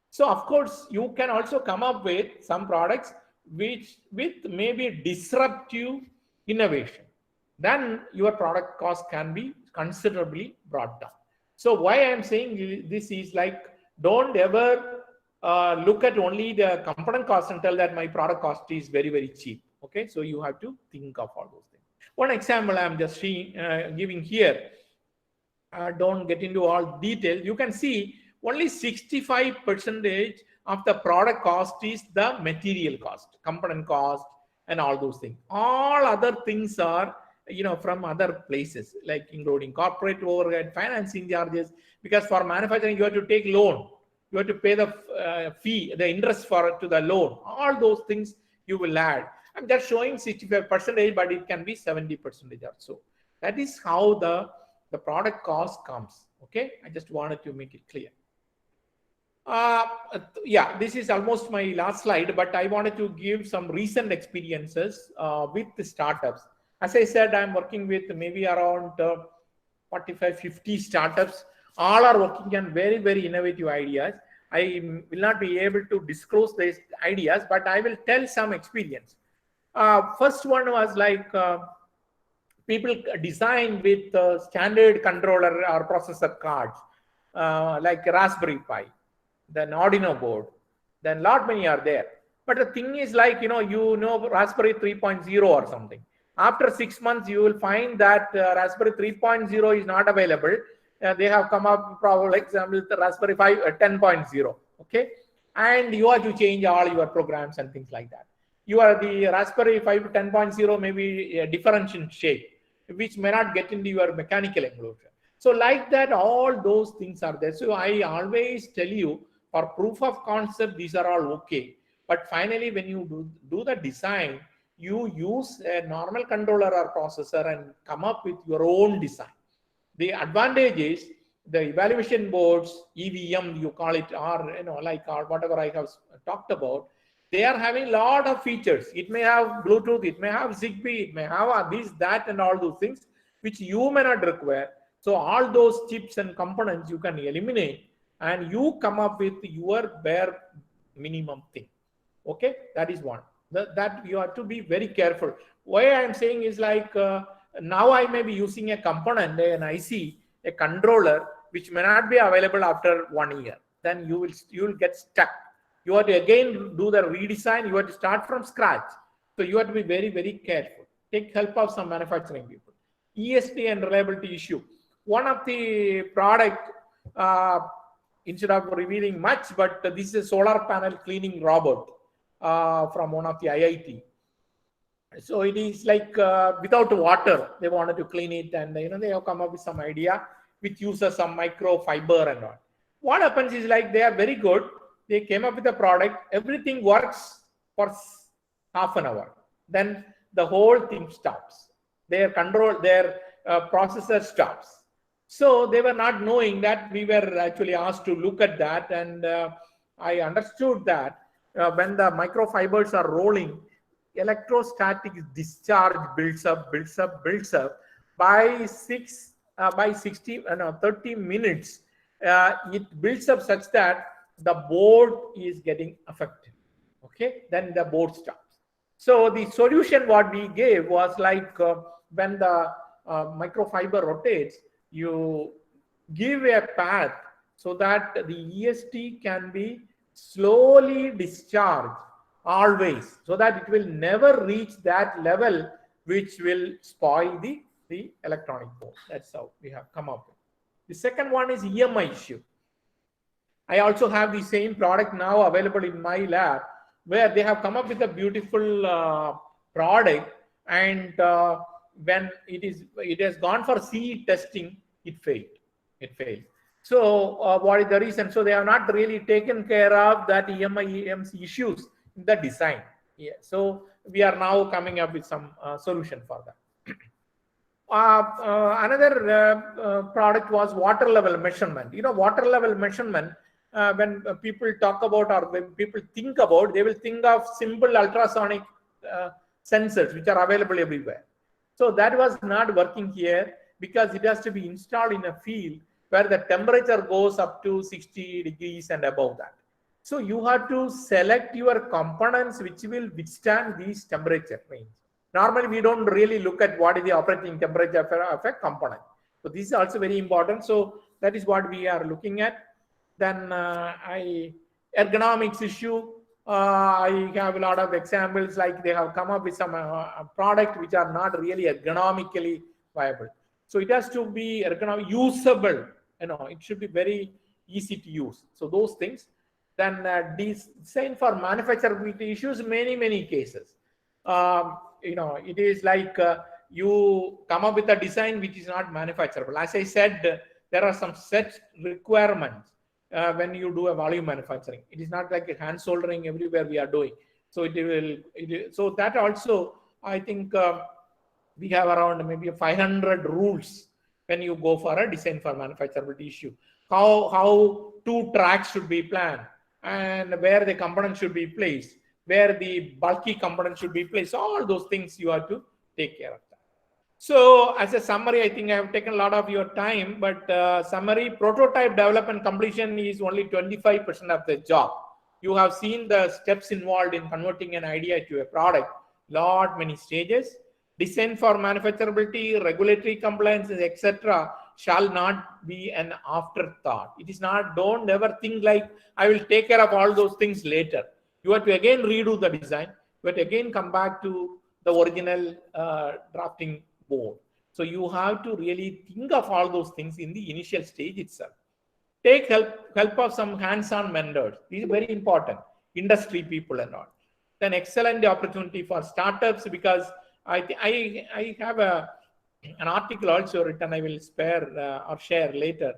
So of course you can also come up with some products which with maybe disruptive innovation. Then your product cost can be considerably brought down. So why I am saying this is like, don't ever look at only the component cost and tell that my product cost is very, very cheap. Okay, so you have to think of all those things. One example I'm just giving here. Don't get into all details. You can see only 65% of the product cost is the material cost, component cost, and all those things. All other things are from other places, like including corporate overhead, financing charges. Because for manufacturing, you have to take loan, you have to pay the fee, the interest to the loan. All those things you will add. I'm just showing 65%, but it can be 70% or so. That is how the product cost comes. Okay, I just wanted to make it clear. Yeah, this is almost my last slide, but I wanted to give some recent experiences with the startups. As I said, I'm working with maybe around 45, 50 startups. All are working on very, very innovative ideas. I will not be able to disclose these ideas, but I will tell some experience. First one was like people design with standard controller or processor cards, like Raspberry Pi, then Arduino board, then lot many are there. But the thing is like, Raspberry 3.0 or something. After 6 months, you will find that Raspberry 3.0 is not available. They have come up, probably example, the Raspberry 5 10.0. Okay, and you have to change all your programs and things like that. The Raspberry 5 10.0 may be a different shape, which may not get into your mechanical enclosure. So like that, all those things are there. So I always tell you, for proof of concept, these are all okay. But finally, when you do the design, you use a normal controller or processor and come up with your own design. The advantage is the evaluation boards, EVM, you call it, or whatever I have talked about, they are having a lot of features. It may have Bluetooth, it may have Zigbee, it may have this, that, and all those things, which you may not require. So all those chips and components you can eliminate, and you come up with your bare minimum thing. Okay, that is one. That you have to be very careful. Why I am saying is like, now I may be using a component, an IC, a controller, which may not be available after 1 year. Then you will get stuck. You have to again do the redesign. You have to start from scratch. So you have to be very, very careful. take help of some manufacturing people. ESD and reliability issue. One of the product, instead of revealing much, but this is a solar panel cleaning robot from one of the IIT. So it is like without water, they wanted to clean it, and they have come up with some idea which uses some microfiber and all. What happens is like they are very good. They came up with a product. Everything works for half an hour. Then the whole thing stops. Their processor stops. So they were not knowing that we were actually asked to look at that, and I understood that when the microfibers are rolling, electrostatic discharge builds up. By 30 minutes, it builds up such that the board is getting affected. Okay, then the board stops. So the solution what we gave was like when the microfiber rotates, you give a path so that the EST can be slowly discharged always, so that it will never reach that level which will spoil the electronic board. That's how we have come up with. The second one is EMI issue. I also have the same product now available in my lab, where they have come up with a beautiful product, and when it has gone for CE testing, it failed. So what is the reason? So they have not really taken care of that EMI EMC issues in the design. Yeah. So we are now coming up with some solution for that. Another product was water level measurement. Water level measurement, when people talk about or when people think about, they will think of simple ultrasonic sensors which are available everywhere. So that was not working here, because it has to be installed in a field where the temperature goes up to 60 degrees and above that. So you have to select your components which will withstand these temperature range. Normally, we don't really look at what is the operating temperature of a component. So this is also very important. So that is what we are looking at. Then ergonomics issue. I have a lot of examples, like they have come up with some product which are not really ergonomically viable. So it has to be ergonomic, usable. It should be very easy to use. So those things. Then design for manufacturability issues, many cases. It is like you come up with a design which is not manufacturable. As I said, there are some set requirements when you do a volume manufacturing. It is not like a hand soldering everywhere we are doing. So so that also, I think we have around maybe 500 rules when you go for a design for manufacturability issue. How 2 tracks should be planned, and where the component should be placed, where the bulky component should be placed. All those things you have to take care of that. So as a summary, I think I have taken a lot of your time, but summary, prototype development completion is only 25% of the job. You have seen the steps involved in converting an idea to a product, many stages. Design for manufacturability, regulatory compliances, etc. shall not be an afterthought. It is not, don't ever think like I will take care of all those things later. You have to again redo the design. You have to again come back to the original drafting board. So you have to really think of all those things in the initial stage itself. Take help of some hands-on vendors. These are very important. Industry people and all. Then excellent opportunity for startups, because I have an article also written. I will spare or share later.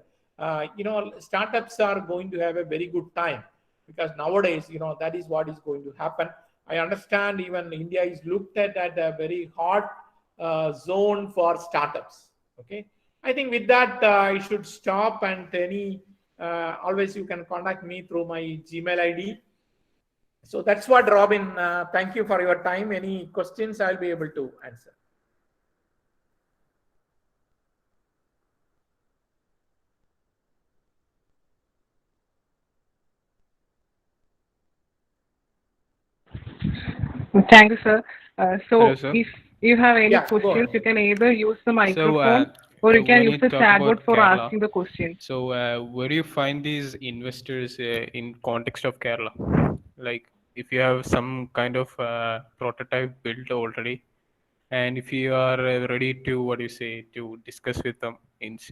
Startups are going to have a very good time, because nowadays, that is what is going to happen. I understand even India is looked at a very hot zone for startups. Okay, I think with that I should stop, and always you can contact me through my Gmail ID. So that's what, Robin. Thank you for your time. Any questions I'll be able to answer. Thank you, sir. Hello, sir. If you have any questions, you can either use the microphone or you can use the chat board for asking the question. So where do you find these investors in context of Kerala? Like if you have some kind of prototype built already, and if you are ready to, what do you say, to discuss with them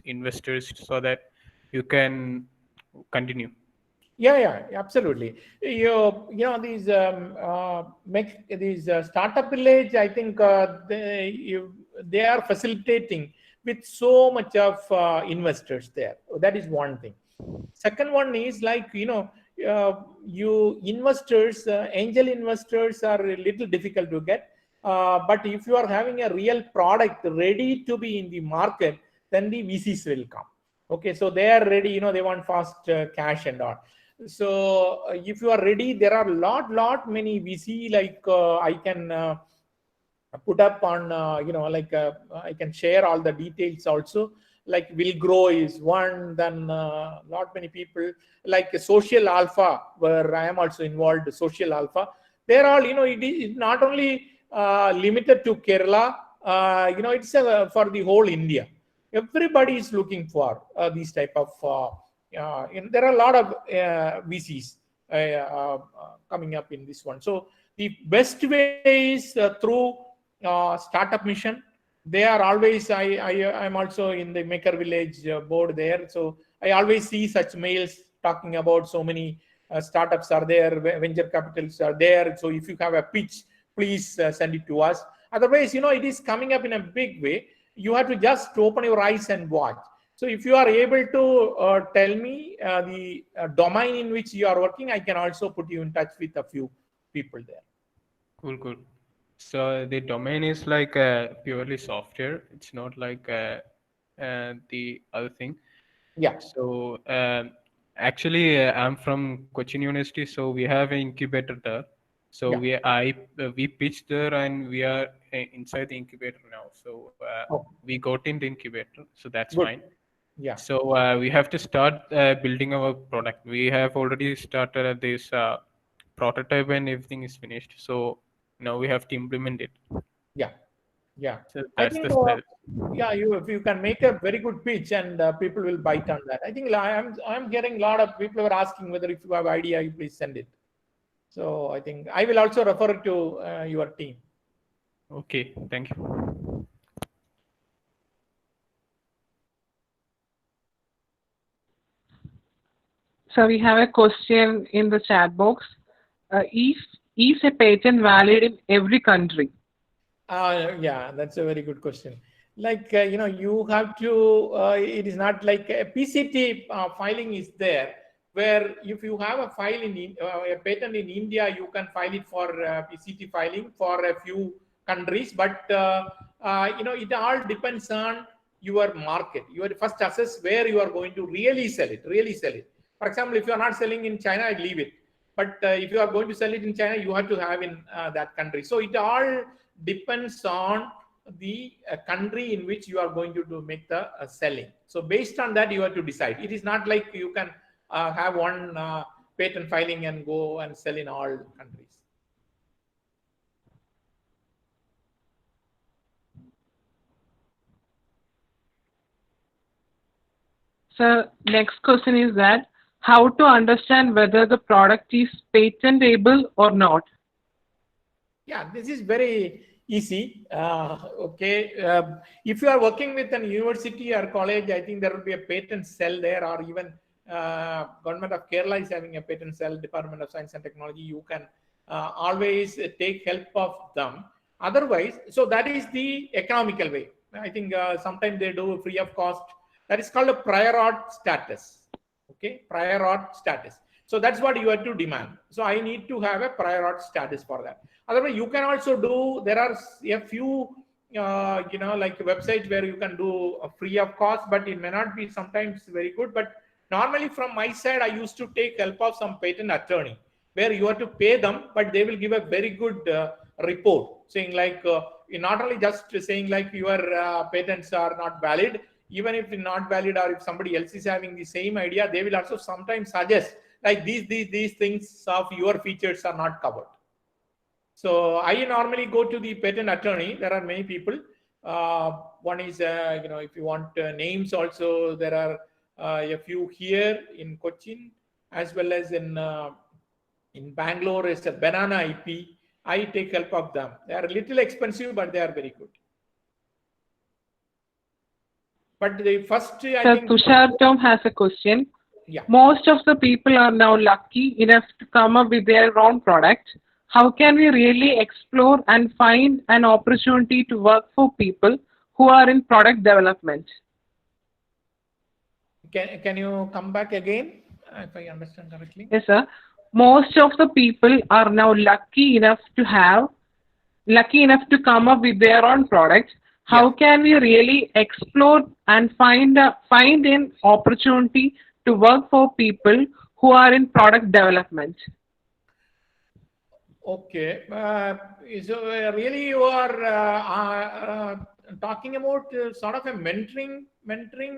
investors so that you can continue. Yeah, absolutely. These make these startup village. I think they are facilitating with so much of investors there. That is one thing. Second one is like you investors, angel investors are a little difficult to get. But if you are having a real product ready to be in the market, then the VCs will come. Okay, so they are ready. They want fast cash and all. So if you are ready, there are many VC like I can put up on I can share all the details also. Like Will Grow is one, then not many people like Social Alpha, where I am also involved. Social Alpha, they're all it is not only limited to Kerala. It's for the whole India. Everybody is looking for these type of there are a lot of VCs coming up in this one. So the best way is through Startup Mission. They are always, I'm also in the Maker Village board there. So I always see such mails talking about so many startups are there, venture capitals are there. So if you have a pitch, please send it to us. Otherwise, it is coming up in a big way. You have to just open your eyes and watch. So if you are able to tell me the domain in which you are working, I can also put you in touch with a few people there. Cool. So the domain is like purely software. It's not like the other thing. Yeah. So actually, I'm from Cochin University, so we have an incubator there. So we pitched there, and we are inside the incubator now. So we got in the incubator, so that's Good. fine. Yeah. So we have to start building our product. We have already started this prototype, and everything is finished. So now we have to implement it. Yeah. So I that's think the step. if you can make a very good pitch and people will bite on that. I think I'm getting a lot of people are asking whether if you have idea, you please send it. So I think I will also refer it to your team. Okay, thank you. So we have a question in the chat box. Is a patent valid in every country? Yeah, that's a very good question. Like, you have to, it is not like a PCT filing is there, where if you have a file a patent in India, you can file it for PCT filing for a few countries. But, it all depends on your market. You have to first assess where you are going to really sell it. For example, if you are not selling in China, I leave it. But if you are going to sell it in China, you have to have in that country. So it all depends on the country in which you are going to make the selling. So based on that, you have to decide. It is not like you can have one patent filing and go and sell in all countries. So next question is that how to understand whether the product is patentable or not? Yeah, this is very easy. Okay, if you are working with an university or college, I think there will be a patent cell there, or even Government of Kerala is having a patent cell, Department of Science and Technology. You can always take help of them. Otherwise, so that is the economical way. I think sometimes they do free of cost. That is called a prior art status. Okay, prior art status. So that's what you have to demand. So I need to have a prior art status for that. Otherwise, you can also do, there are a few, like websites where you can do free of cost, but it may not be sometimes very good. But normally from my side, I used to take help of some patent attorney where you have to pay them, but they will give a very good report saying like, not only just saying like your patents are not valid, even if not valid, or if somebody else is having the same idea, they will also sometimes suggest like these things of your features are not covered. So I normally go to the patent attorney. There are many people. One is, if you want names also, there are a few here in Cochin, as well as in Bangalore is a Banana IP. I take help of them. They are a little expensive, but they are very good. But the first, I Sir, think, Tushar Tom has a question. yeah. Most of the people are now lucky enough to come up with their own product. How can we really explore and find an opportunity to work for people who are in product development? Can you come back again, if I understand correctly? Yes, sir. Most of the people are now lucky enough to come up with their own products. How can we really explore and find an opportunity to work for people who are in product development? Okay. So really, you are talking about sort of a mentoring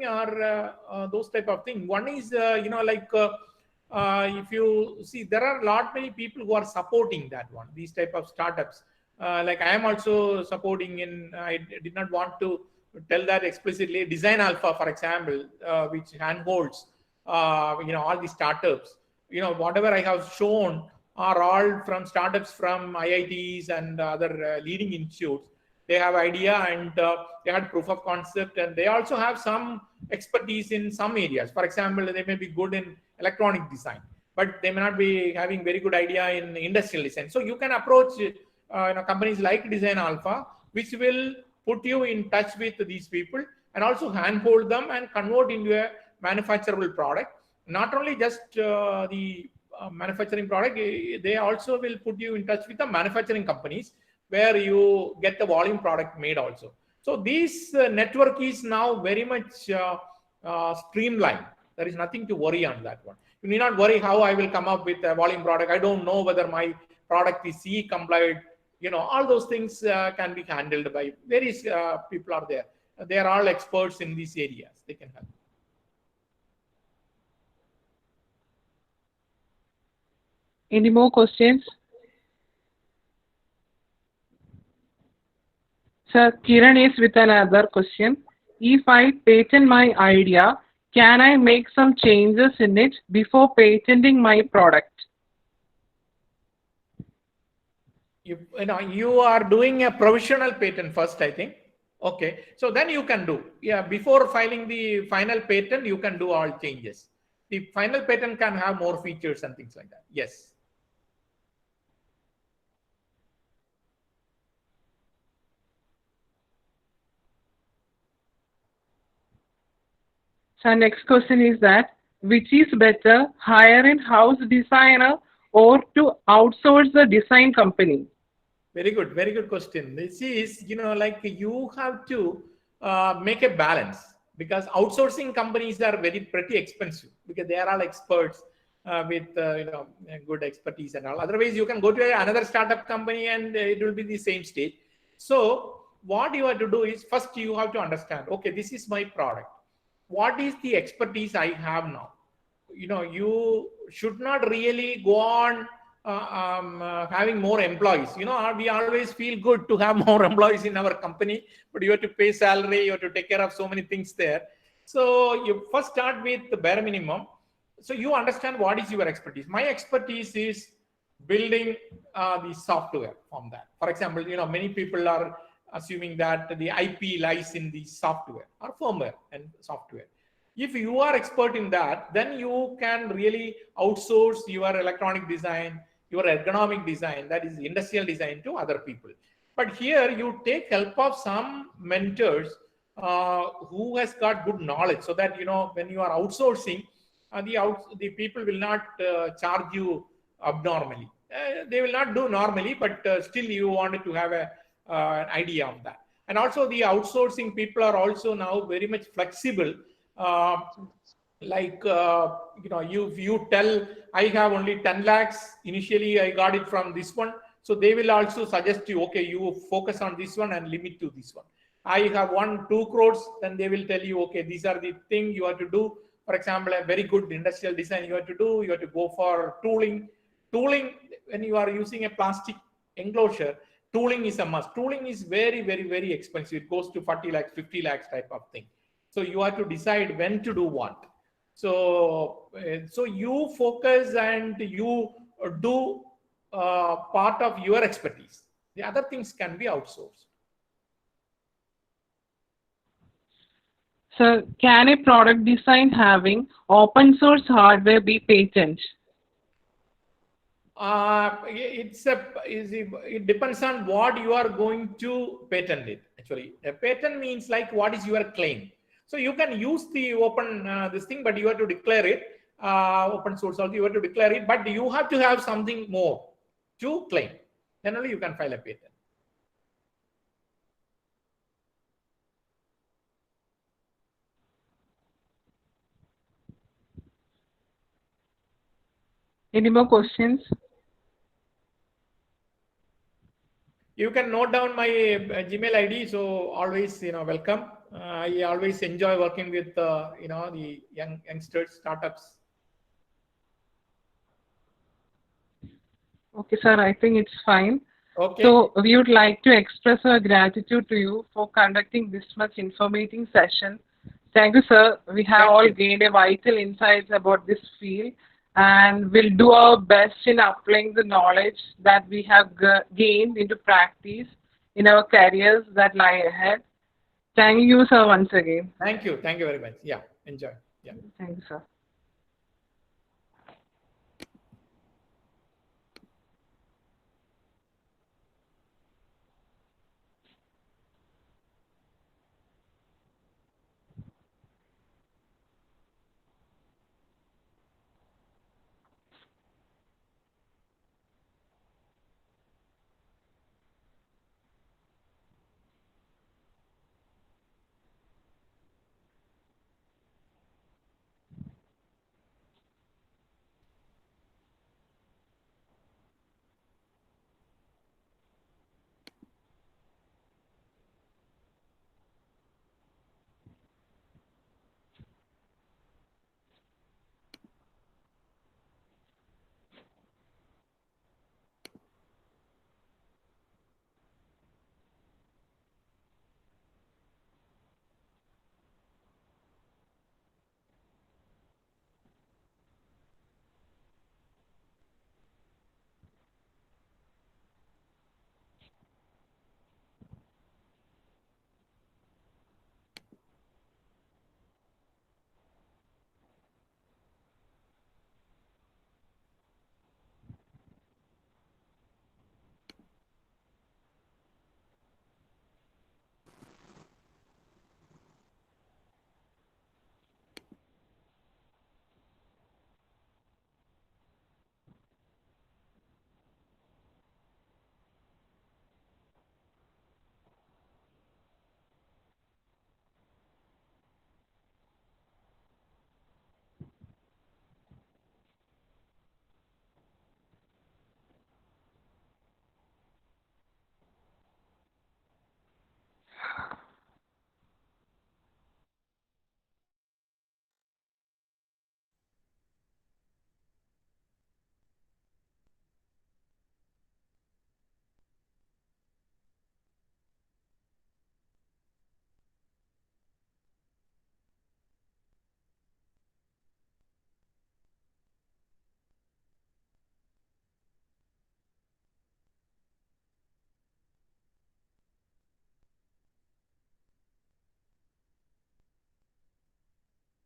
or those type of thing. One is, if you see, there are a lot many people who are supporting that one. These type of startups. Like I am also supporting in. I did not want to tell that explicitly. Design Alpha, for example, which handholds, all the startups. Whatever I have shown are all from startups from IITs and other leading institutes. They have idea and they had proof of concept, and they also have some expertise in some areas. For example, they may be good in electronic design, but they may not be having very good idea in industrial design. So you can approach companies like Design Alpha, which will put you in touch with these people and also handhold them and convert into a manufacturable product. Not only just the manufacturing product, they also will put you in touch with the manufacturing companies where you get the volume product made also. So this network is now very much streamlined. There is nothing to worry on that one. You need not worry how I will come up with a volume product. I don't know whether my product is CE compliant. All those things can be handled by various people are there. They are all experts in these areas. They can help. Any more questions? Sir, Kiran is with another question. If I patent my idea, can I make some changes in it before patenting my product? You are doing a provisional patent first, I think. Okay, so then you can do. Yeah, before filing the final patent, you can do all changes. The final patent can have more features and things like that. Yes. So next question is that, which is better, hire in-house designer or to outsource the design company? Very good question. This is, like you have to make a balance, because outsourcing companies are pretty expensive because they are all experts with good expertise and all. Otherwise, you can go to another startup company and it will be the same stage. So what you have to do is, first you have to understand, okay, this is my product. What is the expertise I have now? You should not really go on having more employees. We always feel good to have more employees in our company, but you have to pay salary, you have to take care of so many things there. So you first start with the bare minimum. So you understand what is your expertise. My expertise is building the software from that. For example, many people are assuming that the IP lies in the software or firmware and software. If you are expert in that, then you can really outsource your electronic design, your ergonomic design, that is industrial design, to other people. But here you take help of some mentors who has got good knowledge, so that when you are outsourcing, the people will not charge you abnormally. They will not do normally, but still you wanted to have an idea of that. And also the outsourcing people are also now very much flexible. You tell I have only 10 lakhs initially, I got it from this one, so they will also suggest you, okay, you focus on this one and limit to this one. I have 2 crores, then they will tell you, okay, these are the thing you have to do. For example, a very good industrial design you have to do. You have to go for tooling. When you are using a plastic enclosure, tooling is a must. Tooling is very, very, very expensive. It goes to 40 lakhs, 50 lakhs type of thing. So you have to decide when to do what. So you focus and you do part of your expertise. The other things can be outsourced. So, can a product design having open source hardware be patented? It depends on what you are going to patent it. Actually, a patent means like what is your claim. So you can use the open this thing, but you have to declare it. Open source also you have to declare it, but you have to have something more to claim. Then only you can file a patent. Any more questions? You can note down my Gmail ID. So always, welcome. I always enjoy working with, the youngsters, startups. Okay, sir, I think it's fine. Okay. So we would like to express our gratitude to you for conducting this much informative session. Thank you, sir. We have Thank all you. gained a vital insights about this field, and we'll do our best in applying the knowledge that we have gained into practice in our careers that lie ahead. Thank you, sir, once again. Thank you. Thank you very much. Yeah. Enjoy. Yeah. Thank you, sir.